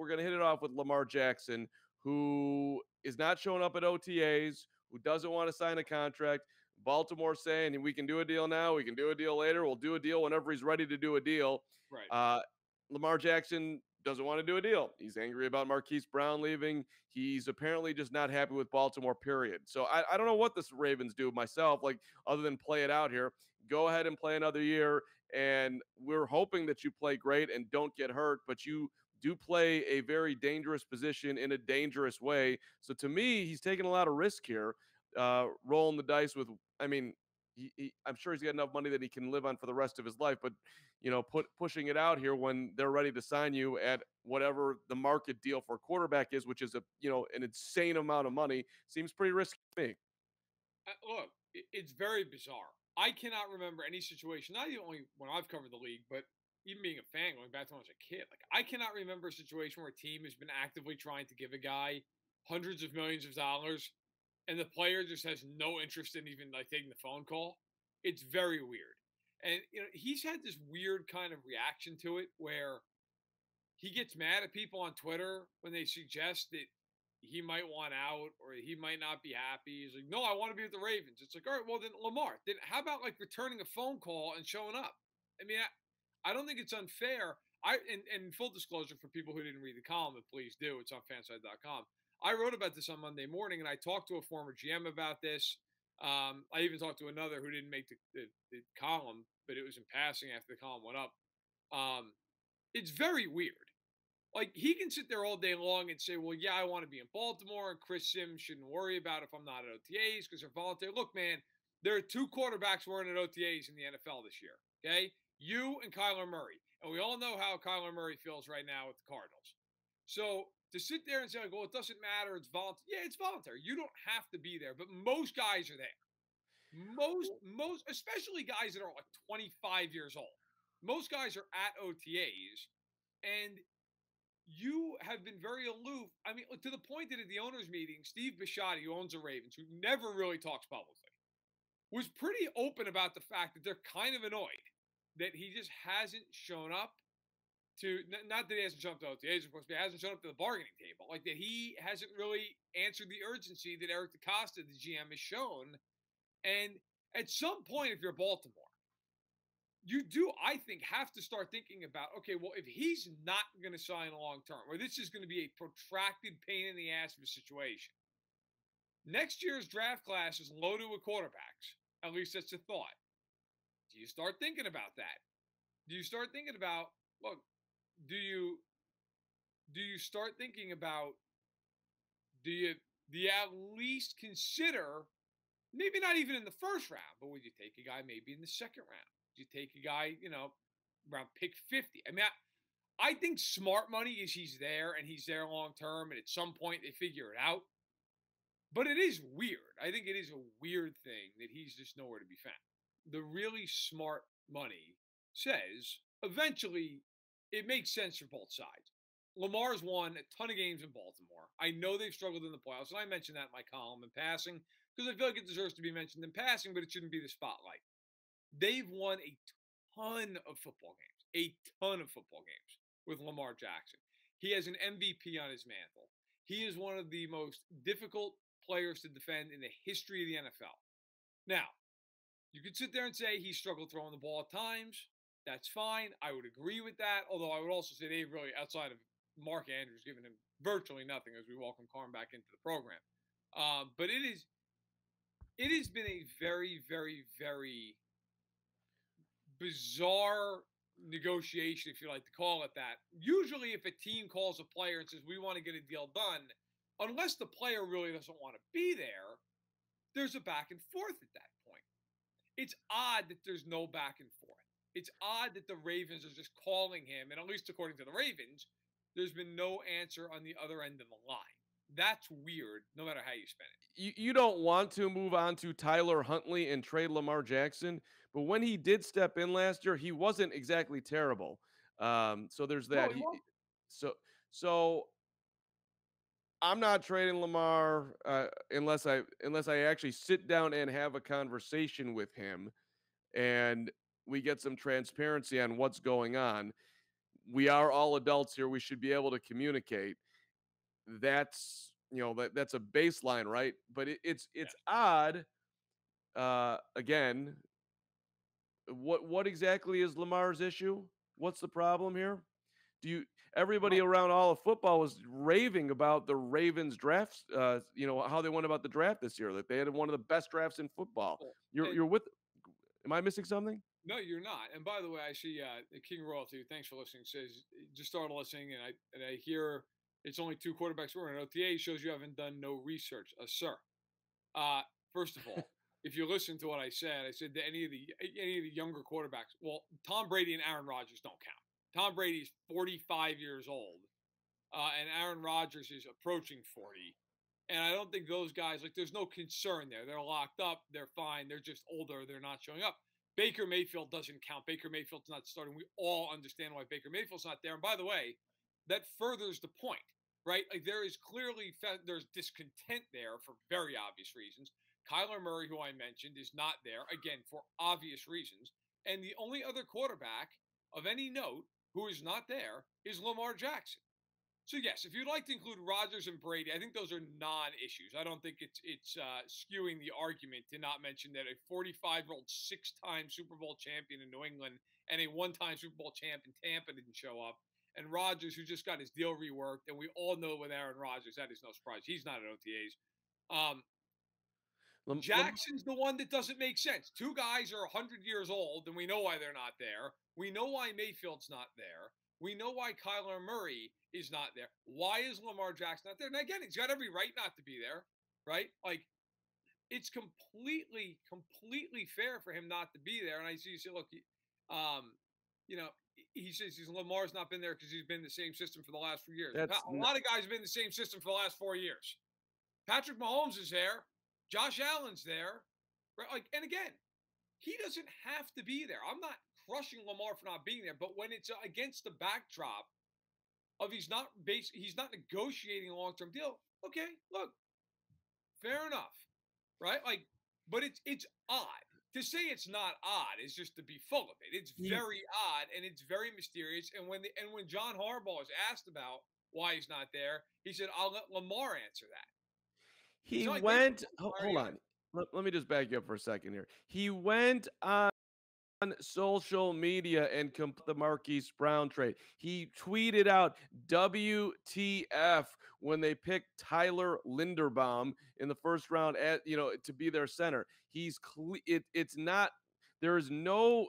going to hit it off with Lamar Jackson, who is not showing up at OTAs, who doesn't want to sign a contract. Baltimore saying we can do a deal now, we can do a deal later, we'll do a deal whenever he's ready to do a deal. Right. Uh, Lamar Jackson doesn't want to do a deal. He's angry about Marquise Brown leaving. He's apparently just not happy with Baltimore, period. So I don't know what the Ravens do myself, like other than play it out here. Go ahead and play another year. And we're hoping that you play great and don't get hurt, but you do play a very dangerous position in a dangerous way. So to me, he's taking a lot of risk here, rolling the dice with, I mean, I'm sure he's got enough money that he can live on for the rest of his life, but pushing it out here when they're ready to sign you at whatever the market deal for a quarterback is, which is an insane amount of money, seems pretty risky to me. Look, it's very bizarre. I cannot remember any situation, not even only when I've covered the league, but even being a fan going back to when I was a kid. Like, I cannot remember a situation where a team has been actively trying to give a guy hundreds of millions of dollars and the player just has no interest in even like taking the phone call. It's very weird. And he's had this weird kind of reaction to it where he gets mad at people on Twitter when they suggest that he might want out or he might not be happy. He's like, no, I want to be with the Ravens. It's like, all right, well then Lamar, then how about like returning a phone call and showing up? I mean, I don't think it's unfair. And full disclosure for people who didn't read the column, but please do. It's on fanside.com. I wrote about this on Monday morning, and I talked to a former GM about this. I even talked to another who didn't make the column, but it was in passing after the column went up. It's very weird. Like, he can sit there all day long and say, well, yeah, I want to be in Baltimore, and Chris Sims shouldn't worry about if I'm not at OTAs because they're voluntary. Look, man, there are two quarterbacks wearing at OTAs in the NFL this year, okay? You and Kyler Murray. And we all know how Kyler Murray feels right now with the Cardinals. So to sit there and say, like, well, it doesn't matter, it's voluntary. Yeah, it's voluntary. You don't have to be there, but most guys are there. Most, especially guys that are like 25 years old. Most guys are at OTAs, and you have been very aloof. I mean, to the point that at the owners' meeting, Steve Bisciotti, who owns the Ravens, who never really talks publicly, was pretty open about the fact that they're kind of annoyed that he just hasn't shown up to, not that he hasn't shown up to OTAs, of course, but he hasn't shown up to the bargaining table. Like, that he hasn't really answered the urgency that Eric DeCosta, the GM, has shown. And at some point, if you're Baltimore, you do, I think, have to start thinking about, okay, well, if he's not going to sign long term, or this is going to be a protracted pain in the ass of a situation, next year's draft class is loaded with quarterbacks. At least that's the thought. Do you start thinking about that? Do you start thinking about, look, do you start thinking about, do you at least consider, maybe not even in the first round, but would you take a guy maybe in the second round? You take a guy, around pick 50. I mean, I think smart money is he's there and he's there long term, and at some point they figure it out. But it is weird. I think it is a weird thing that he's just nowhere to be found. The really smart money says eventually it makes sense for both sides. Lamar's won a ton of games in Baltimore. I know they've struggled in the playoffs, and I mentioned that in my column in passing because I feel like it deserves to be mentioned in passing, but it shouldn't be the spotlight. They've won a ton of football games with Lamar Jackson. He has an MVP on his mantle. He is one of the most difficult players to defend in the history of the NFL. Now, you could sit there and say he struggled throwing the ball at times. That's fine. I would agree with that. Although I would also say they really, outside of Mark Andrews, giving him virtually nothing as we welcome Carm back into the program. But it has been a very, very, very bizarre negotiation, if you like to call it that. Usually, if a team calls a player and says, we want to get a deal done, unless the player really doesn't want to be there, there's a back and forth at that point. It's odd that there's no back and forth. It's odd that the Ravens are just calling him, and at least according to the Ravens, there's been no answer on the other end of the line. That's weird, no matter how you spin it. You don't want to move on to Tyler Huntley and trade Lamar Jackson, but when he did step in last year, he wasn't exactly terrible. So there's No, that. he won't. So I'm not trading Lamar unless I actually sit down and have a conversation with him, and we get some transparency on what's going on. we are all adults here. We should be able to communicate. That's that's a baseline, right? But it's Yes. odd. Again, what exactly is Lamar's issue? What's the problem here? Do you Everybody Right. around all of football was raving about the Ravens drafts, how they went about the draft this year, that they had one of the best drafts in football. Well, You're and with Am I missing something? no, you're not. And by the way, I see King Royalty. Thanks for listening. Says just started listening, and I hear it's only two quarterbacks were in OTA. Shows you haven't done no research, sir. Uh, First of all, if you listen to what I said that any of the younger quarterbacks. Well, Tom Brady and Aaron Rodgers don't count. Tom Brady's 45 years old, and Aaron Rodgers is approaching 40. And I don't think those guys, like, there's no concern there. They're locked up. They're fine. They're just older. They're not showing up. Baker Mayfield doesn't count. Baker Mayfield's not starting. We all understand why Baker Mayfield's not there. And by the way, that furthers the point, right? Like, there is clearly there's discontent there for very obvious reasons. Kyler Murray, who I mentioned, is not there again for obvious reasons. And the only other quarterback of any note who is not there is Lamar Jackson. So yes, if you'd like to include Rodgers and Brady, I think those are non-issues. I don't think it's skewing the argument to not mention that a 45-year-old six-time Super Bowl champion in New England and a one-time Super Bowl champ in Tampa didn't show up, and Rodgers, who just got his deal reworked, and we all know with Aaron Rodgers that is no surprise. He's not at OTAs. Lam Jackson's the one that doesn't make sense. Two guys are 100 years old, and we know why they're not there. We know why Mayfield's not there. We know why Kyler Murray is not there. Why is Lamar Jackson not there? And again, he's got every right not to be there, right? Like, it's completely fair for him not to be there. And I see you say, look, um, you know, he says Lamar's not been there because he's been in the same system for the last 4 years. that's A lot of guys have been in the same system for the last 4 years. Patrick Mahomes is there. Josh Allen's there. Right? Like, and again, he doesn't have to be there. I'm not crushing Lamar for not being there, but when it's against the backdrop of he's not negotiating a long-term deal. Okay, look, fair enough, right? Like, but it's odd. To say it's not odd is just to be full of it. It's he very odd and it's very mysterious. And when John Harbaugh is asked about why he's not there, he said, "I'll let Lamar answer that." It's he not like they can went fire hold either. on. Let me just back you up for a second here. He went on social media and the Marquise Brown trade. He tweeted out WTF when they picked Tyler Linderbaum in the first round to be their center. It's not There is no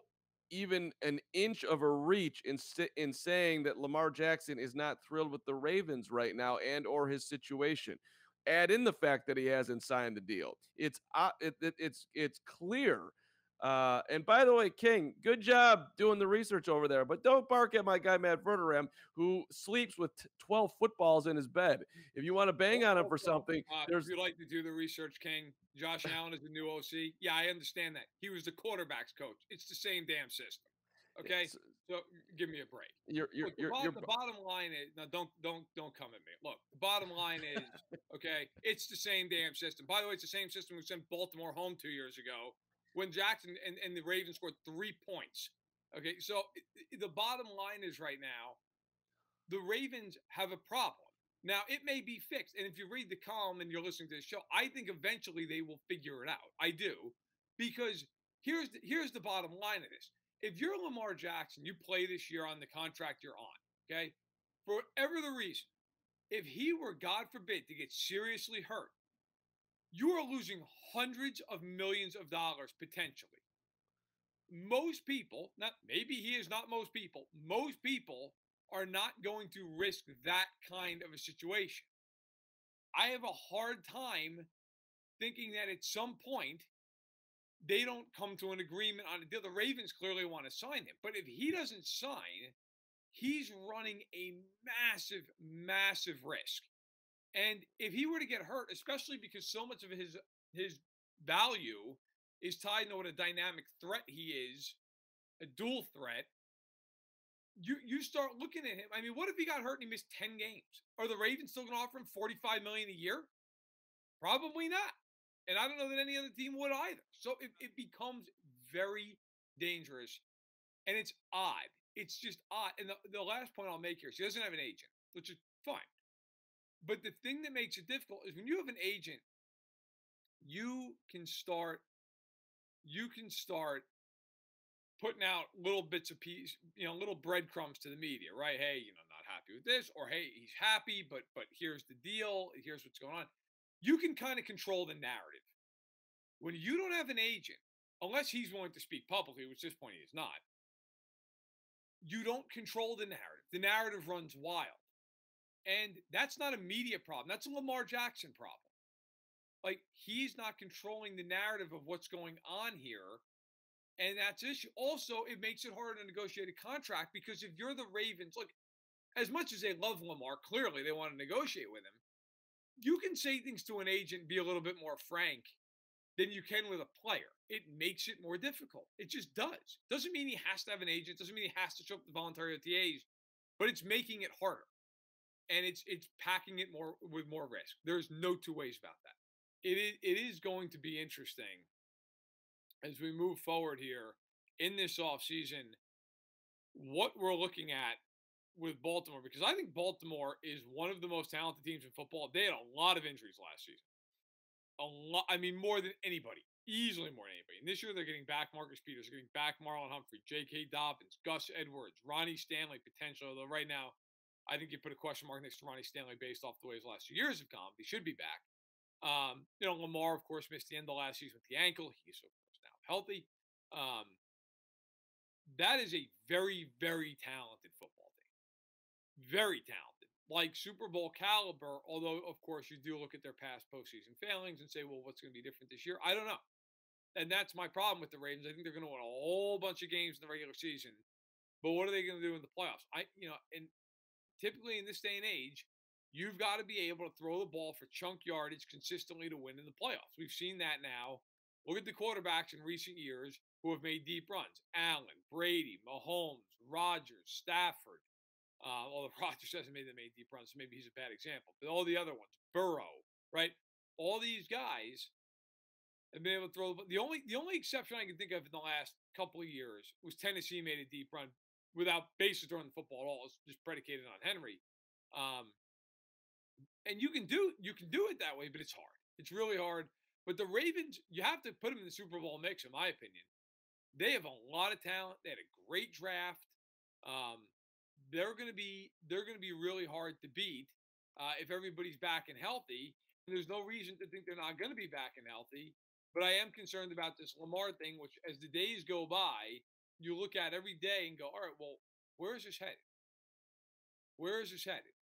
even an inch of a reach in saying that Lamar Jackson is not thrilled with the Ravens right now and or his situation. Add in the fact that he hasn't signed the deal. It's clear. And by the way, King, good job doing the research over there. But don't bark at my guy Matt Verderame, who sleeps with 12 footballs in his bed. If you want to bang on him for Also, something, if there's you like to do the research, King, Josh Allen is the new OC. Yeah, I understand that. He was the quarterbacks coach. It's the same damn system. Okay, it's, so give me a break. you're Look, you're the bottom line is now. Don't come at me. Look, the bottom line is okay. It's the same damn system. By the way, it's the same system we sent Baltimore home 2 years ago when Jackson and the Ravens scored 3 points. Okay, so the bottom line is right now the Ravens have a problem. Now, it may be fixed. And if you read the column and you're listening to the show, I think eventually they will figure it out. I do. Because here's the bottom line of this. If you're Lamar Jackson, you play this year on the contract you're on, okay? For whatever the reason, if he were, God forbid, to get seriously hurt, you are losing hundreds of millions of dollars potentially. Most people, not maybe he is not most people are not going to risk that kind of a situation. I have a hard time thinking that at some point they don't come to an agreement on a deal. The Ravens clearly want to sign him, but if he doesn't sign, he's running a massive risk. And if he were to get hurt, especially because so much of his value is tied to what a dynamic threat he is, a dual threat, you start looking at him. I mean, what if he got hurt and he missed 10 games? Are the Ravens still going to offer him $45 million a year? Probably not. And I don't know that any other team would either. So it becomes very dangerous. And it's odd. It's just odd. And the last point I'll make here is he doesn't have an agent, which is fine. But the thing that makes it difficult is when you have an agent, you can start you can start putting out little bits of piece, little breadcrumbs to the media, right? Hey, not happy with this, or hey, he's happy, but here's the deal, here's what's going on. You can kind of control the narrative. When you don't have an agent, unless he's willing to speak publicly, which at this point he is not, you don't control the narrative. The narrative runs wild. And that's not a media problem. That's a Lamar Jackson problem. Like he's not controlling the narrative of what's going on here. And that's issue. Also, it makes it harder to negotiate a contract because if you're the Ravens, look, as much as they love Lamar, clearly they want to negotiate with him. You can say things to an agent, be a little bit more frank than you can with a player. It makes it more difficult. It just does. Doesn't mean he has to have an agent. Doesn't mean he has to show up to voluntary OTAs, but it's making it harder. And it's packing it more with more risk. There's no two ways about that. It is going to be interesting as we move forward here in this offseason what we're looking at with Baltimore because I think Baltimore is one of the most talented teams in football. They had a lot of injuries last season. A lot, I mean, more than anybody, easily more than anybody. And this year they're getting back Marcus Peters, they're getting back Marlon Humphrey, J.K. Dobbins, Gus Edwards, Ronnie Stanley potential. Although right now, I think you put a question mark next to Ronnie Stanley based off the way his last 2 years have gone. He should be back. Lamar, of course, missed the end of last season with the ankle. He's, of course, now healthy. That is a very, very talented football team. Very talented. Like Super Bowl caliber, although, of course, you do look at their past postseason failings and say, well, what's going to be different this year? I don't know. And that's my problem with the Ravens. I think they're going to win a whole bunch of games in the regular season. But what are they going to do in the playoffs? And typically in this day and age, you've got to be able to throw the ball for chunk yardage consistently to win in the playoffs. We've seen that now. Look at the quarterbacks in recent years who have made deep runs. Allen, Brady, Mahomes, Rodgers, Stafford. Although Rodgers hasn't made deep runs, so maybe he's a bad example. But all the other ones, Burrow, right? All these guys have been able to throw the only exception I can think of in the last couple of years was Tennessee made a deep run without bases throwing the football at all. It's just predicated on Henry. And you can do it that way, but it's hard. It's really hard. But the Ravens, you have to put them in the Super Bowl mix, in my opinion. They have a lot of talent. They had a great draft. They're going to be really hard to beat if everybody's back and healthy. And there's no reason to think they're not going to be back and healthy. But I am concerned about this Lamar thing, which as the days go by, you look at every day and go, all right, well, where is this headed? Where is this headed?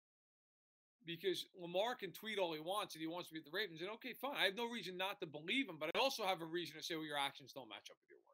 Because Lamar can tweet all he wants and he wants to be at the Ravens. And okay, fine. I have no reason not to believe him, but I also have a reason to say, well, your actions don't match up with your